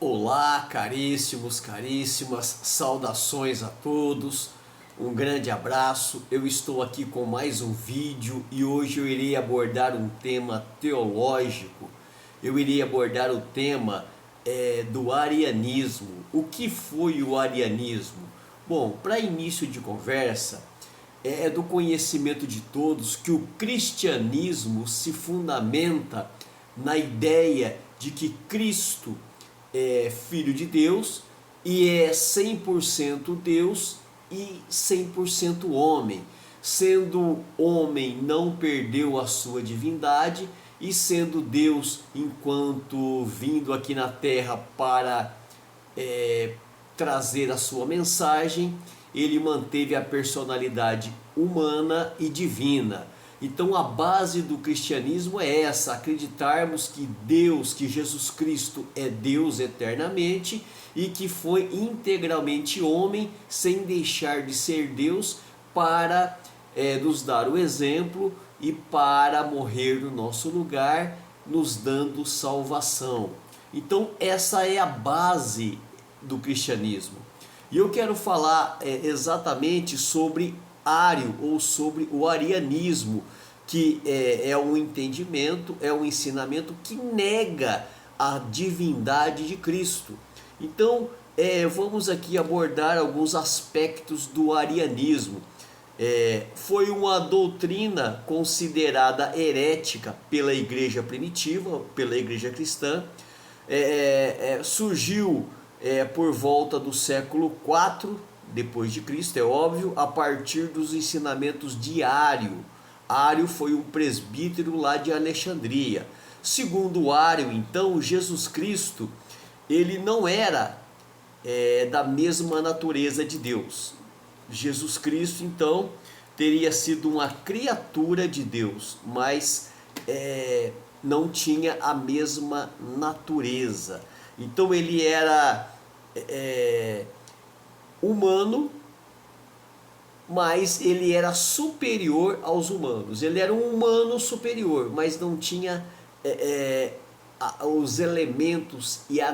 Olá, caríssimos, caríssimas, saudações a todos, um grande abraço. Eu estou aqui com mais um vídeo e hoje eu irei abordar um tema teológico. Eu irei abordar o tema do arianismo. O que foi o arianismo? Bom, para início de conversa, é do conhecimento de todos que o cristianismo se fundamenta na ideia de que Cristo é filho de Deus e é 100% Deus e 100% homem. Sendo homem, não perdeu a sua divindade, e sendo Deus, enquanto vindo aqui na terra para trazer a sua mensagem, ele manteve a personalidade humana e divina. Então a base do cristianismo é essa: acreditarmos que Deus, que Jesus Cristo é Deus eternamente e que foi integralmente homem, sem deixar de ser Deus, para nos dar o exemplo e para morrer no nosso lugar, nos dando salvação. Então essa é a base do cristianismo. E eu quero falar exatamente sobre Ário, ou sobre o arianismo, que é um entendimento, é um ensinamento que nega a divindade de Cristo. Então vamos aqui abordar alguns aspectos do arianismo. Foi uma doutrina considerada herética pela igreja primitiva, pela igreja cristã. Surgiu por volta do século IV depois de Cristo, é óbvio, a partir dos ensinamentos de Ário. Ário foi um presbítero lá de Alexandria. Segundo Ário, então, Jesus Cristo, ele não era da mesma natureza de Deus. Jesus Cristo, então, teria sido uma criatura de Deus, mas não tinha a mesma natureza. Então ele era humano, mas ele era superior aos humanos. Ele era um humano superior, mas não tinha os elementos e a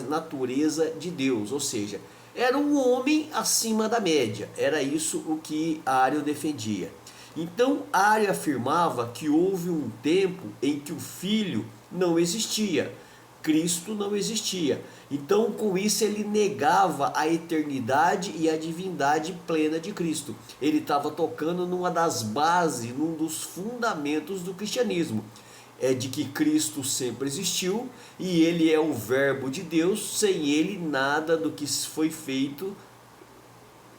natureza de Deus. Ou seja, era um homem acima da média. Era isso o que Ário defendia. Então Ário afirmava que houve um tempo em que o Filho não existia, Cristo não existia. Então, com isso, ele negava a eternidade e a divindade plena de Cristo. Ele estava tocando numa das bases, num dos fundamentos do cristianismo. É de que Cristo sempre existiu e ele é o verbo de Deus. Sem ele, nada do que foi feito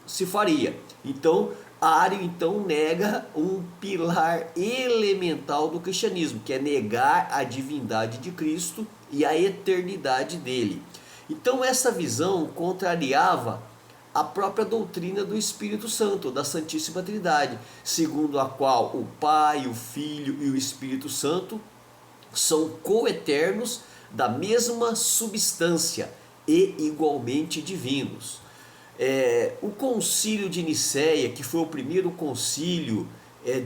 se faria. Então, Ário então nega um pilar elemental do cristianismo, que é negar a divindade de Cristo e a eternidade dele. Então essa visão contrariava a própria doutrina do Espírito Santo, da Santíssima Trindade, segundo a qual o Pai, o Filho e o Espírito Santo são coeternos da mesma substância e igualmente divinos. O concílio de Nicéia, que foi o primeiro concílio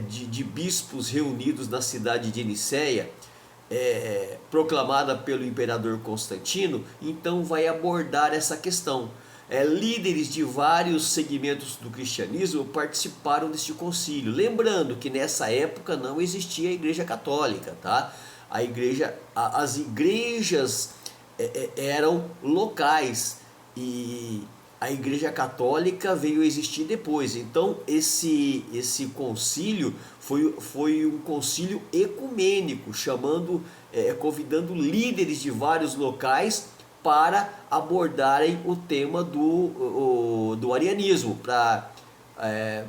de bispos reunidos na cidade de Nicéia, proclamada pelo imperador Constantino, então vai abordar essa questão. Líderes de vários segmentos do cristianismo participaram deste concílio. Lembrando que nessa época não existia a Igreja Católica, tá? As igrejas eram locais e a Igreja Católica veio a existir depois. Então esse concílio foi um concílio ecumênico, convidando líderes de vários locais para abordarem o tema do arianismo, para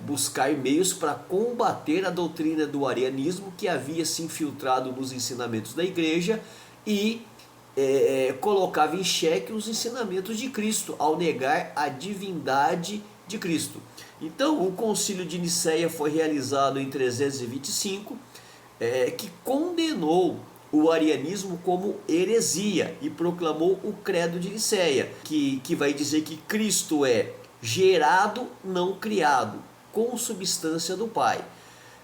buscar meios para combater a doutrina do arianismo, que havia se infiltrado nos ensinamentos da igreja e colocava em xeque os ensinamentos de Cristo, ao negar a divindade de Cristo. Então o concílio de Nicéia foi realizado em 325, que condenou o arianismo como heresia e proclamou o credo de Nicéia, que vai dizer que Cristo é gerado, não criado, consubstância do Pai.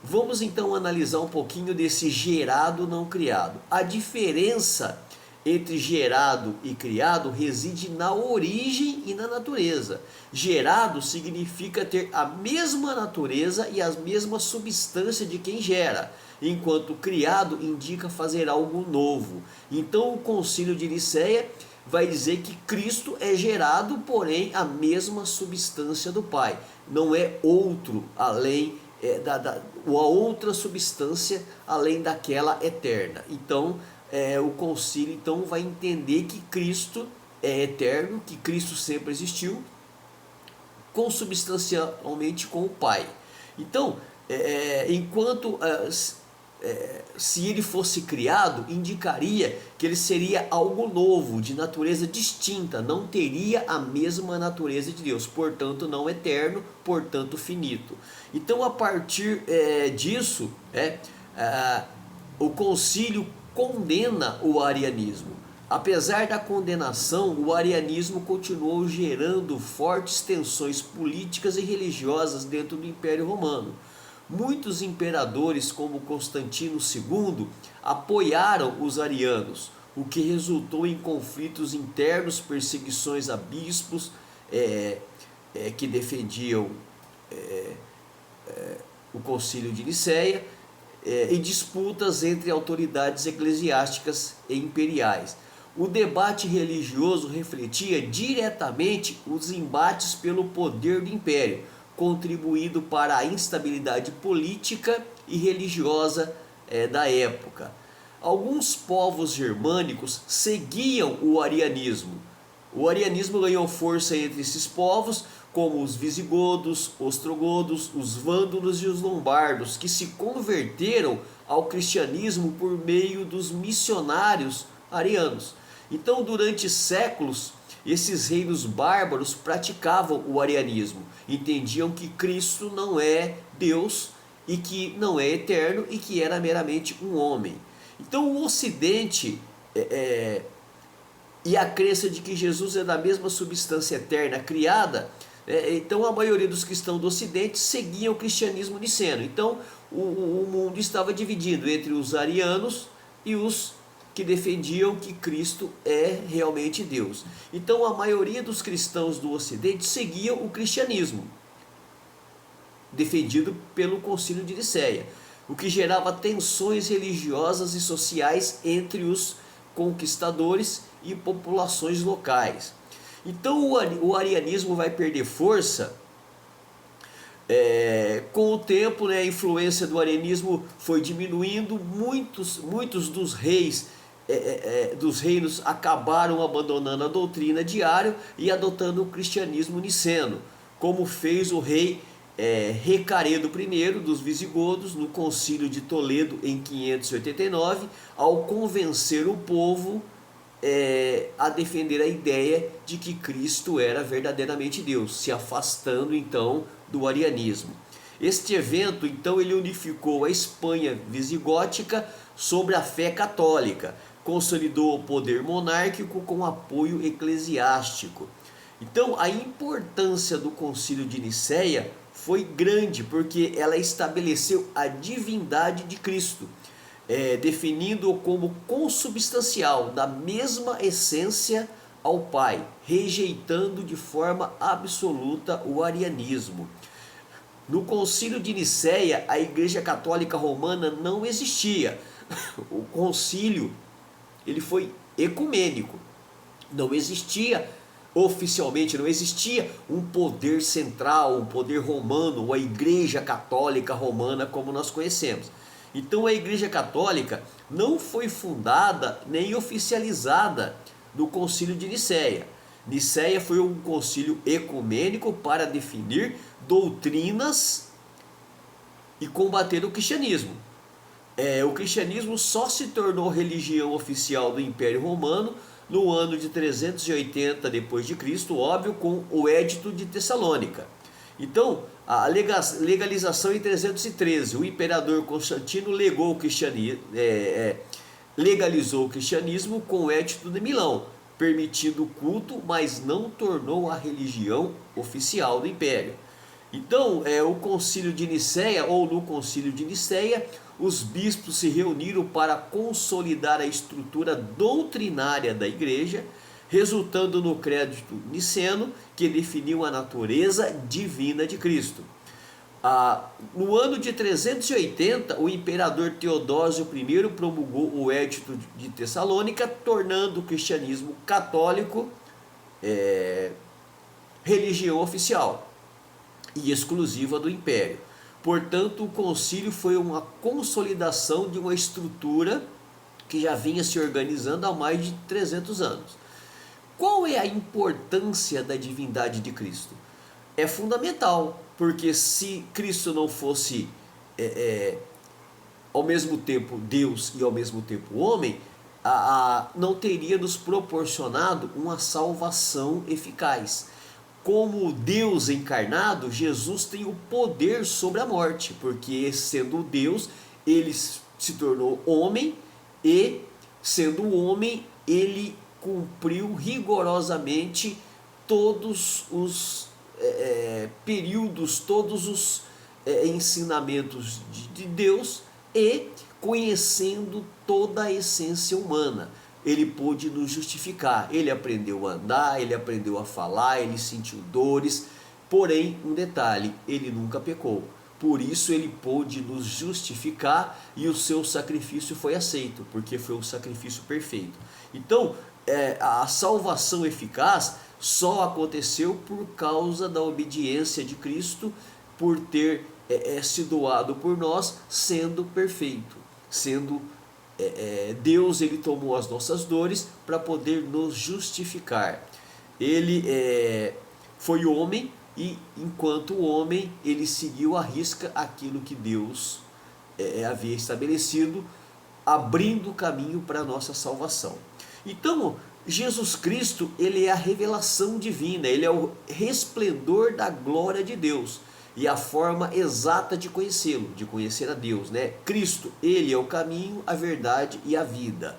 Vamos então analisar um pouquinho desse gerado, não criado. A diferença entre gerado e criado reside na origem e na natureza. Gerado significa ter a mesma natureza e a mesma substância de quem gera, enquanto criado indica fazer algo novo. Então o Concílio de Nicéia vai dizer que Cristo é gerado, porém a mesma substância do Pai. Não é outro além a outra substância além daquela eterna. Então o concílio então vai entender que Cristo é eterno, que Cristo sempre existiu, consubstancialmente com o Pai. Então, enquanto se ele fosse criado, indicaria que ele seria algo novo, de natureza distinta, não teria a mesma natureza de Deus, portanto não eterno, portanto finito. Então, a partir disso, o concílio condena o arianismo. Apesar da condenação, o arianismo continuou gerando fortes tensões políticas e religiosas dentro do Império Romano. Muitos imperadores, como Constantino II, apoiaram os arianos, o que resultou em conflitos internos, perseguições a bispos que defendiam o Concílio de Nicéia, e disputas entre autoridades eclesiásticas e imperiais. O debate religioso refletia diretamente os embates pelo poder do império, contribuindo para a instabilidade política e religiosa da época. Alguns povos germânicos seguiam o arianismo. O arianismo ganhou força entre esses povos, como os visigodos, ostrogodos, os vândalos e os lombardos, que se converteram ao cristianismo por meio dos missionários arianos. Então, durante séculos, esses reinos bárbaros praticavam o arianismo, entendiam que Cristo não é Deus e que não é eterno e que era meramente um homem. Então, o Ocidente e a crença de que Jesus é da mesma substância eterna criada, então a maioria dos cristãos do Ocidente seguiam o cristianismo niceno. Então o mundo estava dividido entre os arianos e os que defendiam que Cristo é realmente Deus. Então a maioria dos cristãos do Ocidente seguiam o cristianismo defendido pelo Concílio de Nicéia, o que gerava tensões religiosas e sociais entre os conquistadores e populações locais. Então o arianismo vai perder força com o tempo, a influência do arianismo foi diminuindo, muitos dos reis dos reinos acabaram abandonando a doutrina de Ario e adotando o cristianismo niceno, como fez o rei Recaredo I dos visigodos no concílio de Toledo em 589, ao convencer o povo a defender a ideia de que Cristo era verdadeiramente Deus, se afastando então do arianismo. Este evento então ele unificou a Espanha visigótica sobre a fé católica, consolidou o poder monárquico com apoio eclesiástico. Então a importância do Concílio de Nicéia foi grande, porque ela estabeleceu a divindade de Cristo, definindo-o como consubstancial da mesma essência ao Pai, rejeitando de forma absoluta o arianismo. No Concílio de Nicéia, a Igreja Católica Romana não existia. O concílio ele foi ecumênico, não existia oficialmente, não existia um poder central, um poder romano, ou a Igreja Católica Romana como nós conhecemos. Então a Igreja Católica não foi fundada nem oficializada no Concílio de Nicéia. Nicéia foi um concílio ecumênico para definir doutrinas e combater o cristianismo. O cristianismo só se tornou religião oficial do Império Romano no ano de 380 d.C., óbvio, com o Edito de Tessalônica. Então, a legalização em 313, o imperador Constantino legalizou o cristianismo com o Edito de Milão, permitindo o culto, mas não tornou a religião oficial do império. Então, o Concílio de Nicéia, ou no Concílio de Nicéia, os bispos se reuniram para consolidar a estrutura doutrinária da igreja, resultando no Credo Niceno, que definiu a natureza divina de Cristo. No ano de 380, o imperador Teodósio I promulgou o Edito de Tessalônica, tornando o cristianismo católico religião oficial e exclusiva do império. Portanto, o concílio foi uma consolidação de uma estrutura que já vinha se organizando há mais de 300 anos. Qual é a importância da divindade de Cristo? É fundamental, porque se Cristo não fosse ao mesmo tempo Deus e ao mesmo tempo homem, não teria nos proporcionado uma salvação eficaz. Como Deus encarnado, Jesus tem o poder sobre a morte, porque sendo Deus, ele se tornou homem e, sendo homem, ele cumpriu rigorosamente todos os períodos, todos os ensinamentos de Deus, e conhecendo toda a essência humana, ele pôde nos justificar. Ele aprendeu a andar, ele aprendeu a falar, ele sentiu dores, porém, um detalhe, ele nunca pecou. Por isso ele pôde nos justificar e o seu sacrifício foi aceito, porque foi um sacrifício perfeito. Então, a salvação eficaz só aconteceu por causa da obediência de Cristo, por ter se doado por nós, sendo perfeito, sendo Deus. Ele tomou as nossas dores para poder nos justificar. Ele foi homem e, enquanto homem, ele seguiu à risca aquilo que Deus havia estabelecido, abrindo o caminho para a nossa salvação. Então, Jesus Cristo, ele é a revelação divina, ele é o resplendor da glória de Deus e a forma exata de conhecê-lo, de conhecer a Deus, né? Cristo, ele é o caminho, a verdade e a vida.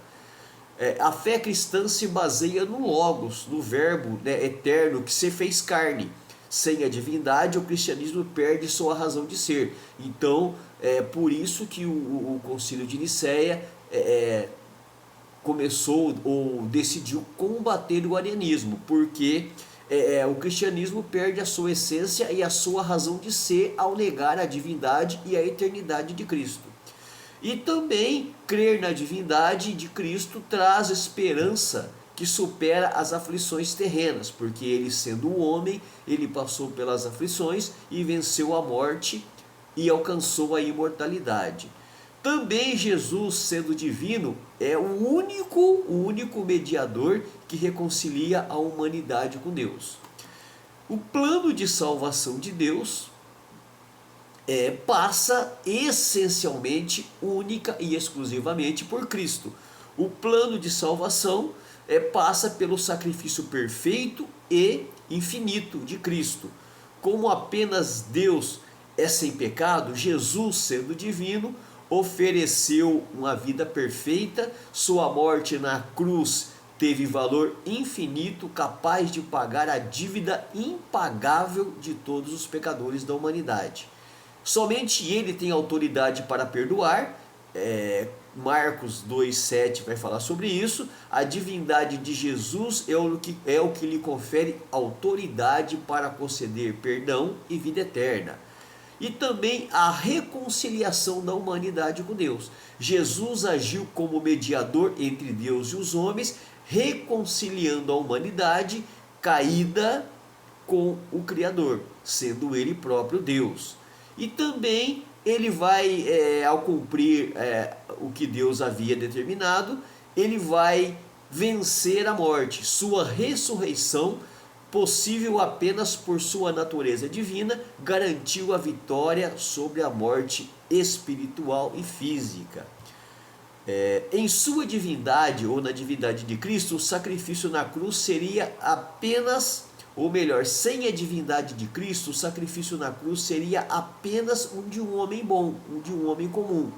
A fé cristã se baseia no Logos, no Verbo, né, eterno que se fez carne. Sem a divindade, o cristianismo perde sua razão de ser. Então, é por isso que o Concílio de Nicéia começou ou decidiu combater o arianismo, porque o cristianismo perde a sua essência e a sua razão de ser ao negar a divindade e a eternidade de Cristo. E também crer na divindade de Cristo traz esperança que supera as aflições terrenas, porque ele, sendo homem, ele passou pelas aflições e venceu a morte e alcançou a imortalidade. Também Jesus, sendo divino, é o único mediador que reconcilia a humanidade com Deus. O plano de salvação de Deus passa essencialmente, única e exclusivamente por Cristo. O plano de salvação passa pelo sacrifício perfeito e infinito de Cristo. Como apenas Deus é sem pecado, Jesus, sendo divino, ofereceu uma vida perfeita. Sua morte na cruz teve valor infinito, capaz de pagar a dívida impagável de todos os pecadores da humanidade. Somente ele tem autoridade para perdoar. Marcos 2,7 vai falar sobre isso. A divindade de Jesus é o que lhe confere autoridade para conceder perdão e vida eterna. E também a reconciliação da humanidade com Deus. Jesus agiu como mediador entre Deus e os homens, reconciliando a humanidade caída com o Criador, sendo ele próprio Deus. E também ele vai, ao cumprir o que Deus havia determinado, ele vai vencer a morte. Sua ressurreição, possível apenas por sua natureza divina, garantiu a vitória sobre a morte espiritual e física. Em sua divindade, ou na divindade de Cristo, o sacrifício na cruz seria apenas, ou melhor, sem a divindade de Cristo, o sacrifício na cruz seria apenas um de um homem bom, um de um homem comum,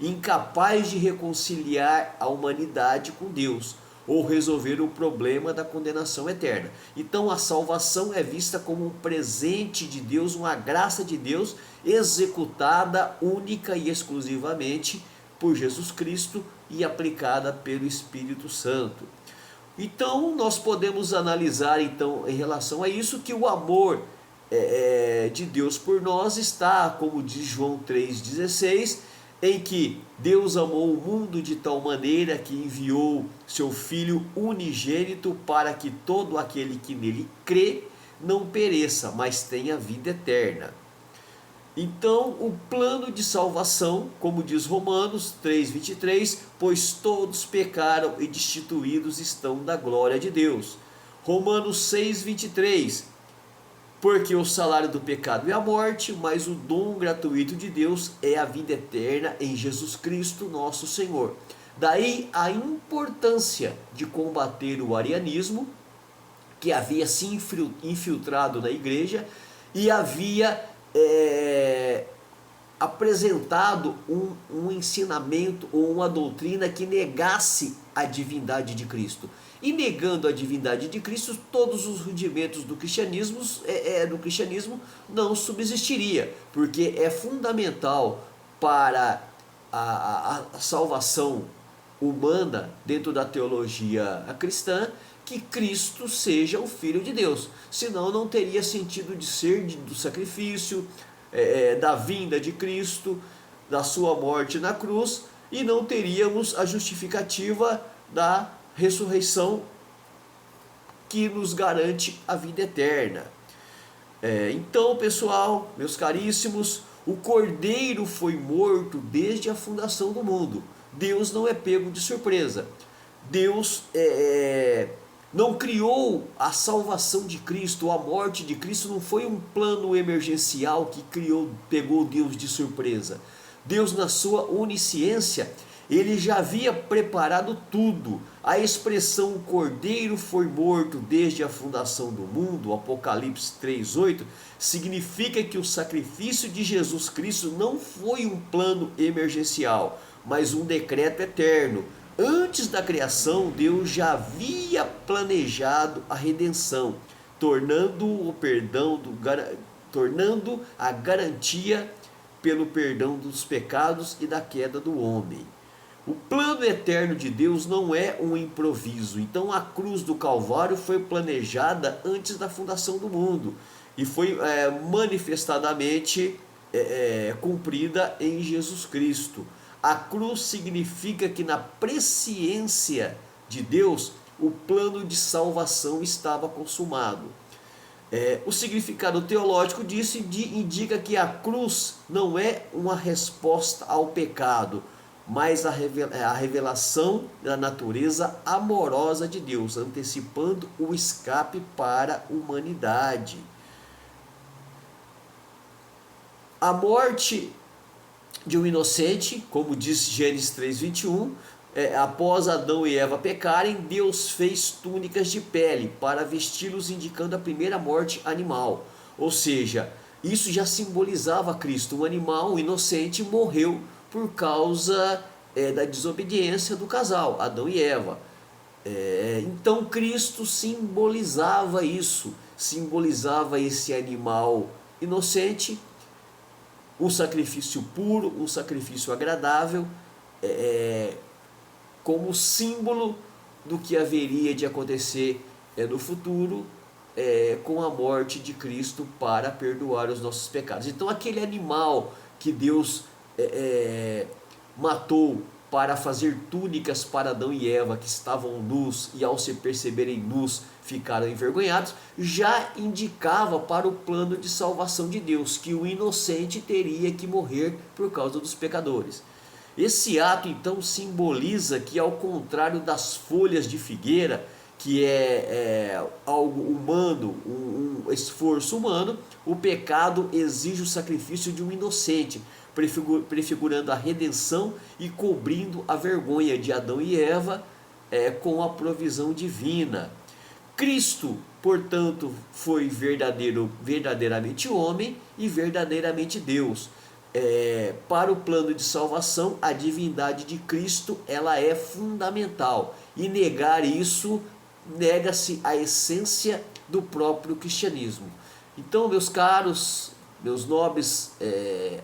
incapaz de reconciliar a humanidade com Deus. ou resolver o problema da condenação eterna. Então a salvação é vista como um presente de Deus, uma graça de Deus executada única e exclusivamente por Jesus Cristo e aplicada pelo Espírito Santo. Então nós podemos analisar então em relação a isso que o amor de Deus por nós está, como diz João 3,16, em que Deus amou o mundo de tal maneira que enviou seu Filho unigênito para que todo aquele que nele crê não pereça, mas tenha vida eterna. Então, o plano de salvação, como diz Romanos 3,23, pois todos pecaram e destituídos estão da glória de Deus. Romanos 6,23, porque o salário do pecado é a morte, mas o dom gratuito de Deus é a vida eterna em Jesus Cristo, nosso Senhor. Daí a importância de combater o arianismo, que havia se infiltrado na igreja e havia apresentado um ensinamento ou uma doutrina que negasse a divindade de Cristo. E negando a divindade de Cristo, todos os rudimentos do cristianismo não subsistiria, porque é fundamental para a salvação humana dentro da teologia cristã que Cristo seja o Filho de Deus. Senão não teria sentido de ser do sacrifício, da vinda de Cristo, da sua morte na cruz, e não teríamos a justificativa da ressurreição que nos garante a vida eterna. Então, pessoal, meus caríssimos, o Cordeiro foi morto desde a fundação do mundo. Deus não é pego de surpresa. Deus não criou a salvação de Cristo, a morte de Cristo não foi um plano emergencial que pegou Deus de surpresa. Deus, na sua onisciência, ele já havia preparado tudo. A expressão Cordeiro foi morto desde a fundação do mundo, Apocalipse 3,8, significa que o sacrifício de Jesus Cristo não foi um plano emergencial, mas um decreto eterno. Antes da criação, Deus já havia planejado a redenção, tornando a garantia pelo perdão dos pecados e da queda do homem. O plano eterno de Deus não é um improviso. Então a cruz do Calvário foi planejada antes da fundação do mundo e foi manifestadamente cumprida em Jesus Cristo. A cruz significa que na presciência de Deus o plano de salvação estava consumado. O significado teológico disso indica que a cruz não é uma resposta ao pecado, mas a revelação da natureza amorosa de Deus, antecipando o escape para a humanidade. A morte de um inocente, como diz Gênesis 3,21, após Adão e Eva pecarem, Deus fez túnicas de pele para vesti-los, indicando a primeira morte animal. Ou seja, isso já simbolizava Cristo. Um animal inocente morreu por causa da desobediência do casal, Adão e Eva. Então Cristo simbolizava isso, simbolizava esse animal inocente, um sacrifício puro, um sacrifício agradável, como símbolo do que haveria de acontecer no futuro com a morte de Cristo para perdoar os nossos pecados. Então aquele animal que Deus matou para fazer túnicas para Adão e Eva, que estavam nus e ao se perceberem nus ficaram envergonhados, já indicava para o plano de salvação de Deus, que o inocente teria que morrer por causa dos pecadores. Esse ato então simboliza que, ao contrário das folhas de figueira, que é algo humano, um esforço humano, o pecado exige o sacrifício de um inocente, prefigurando a redenção e cobrindo a vergonha de Adão e Eva com a provisão divina. Cristo, portanto, foi verdadeiramente homem e verdadeiramente Deus. para o plano de salvação, a divindade de Cristo ela é fundamental, e negar isso nega-se a essência do próprio cristianismo. Então, meus caros, meus nobres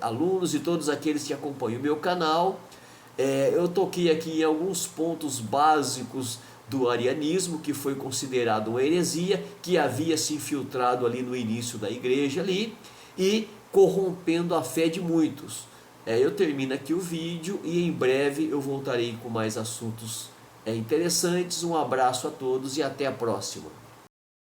alunos e todos aqueles que acompanham o meu canal, eu toquei aqui em alguns pontos básicos do arianismo, que foi considerado uma heresia, que havia se infiltrado ali no início da igreja ali, e corrompendo a fé de muitos. Eu termino aqui o vídeo e em breve eu voltarei com mais assuntos interessantes. Um abraço a todos e até a próxima.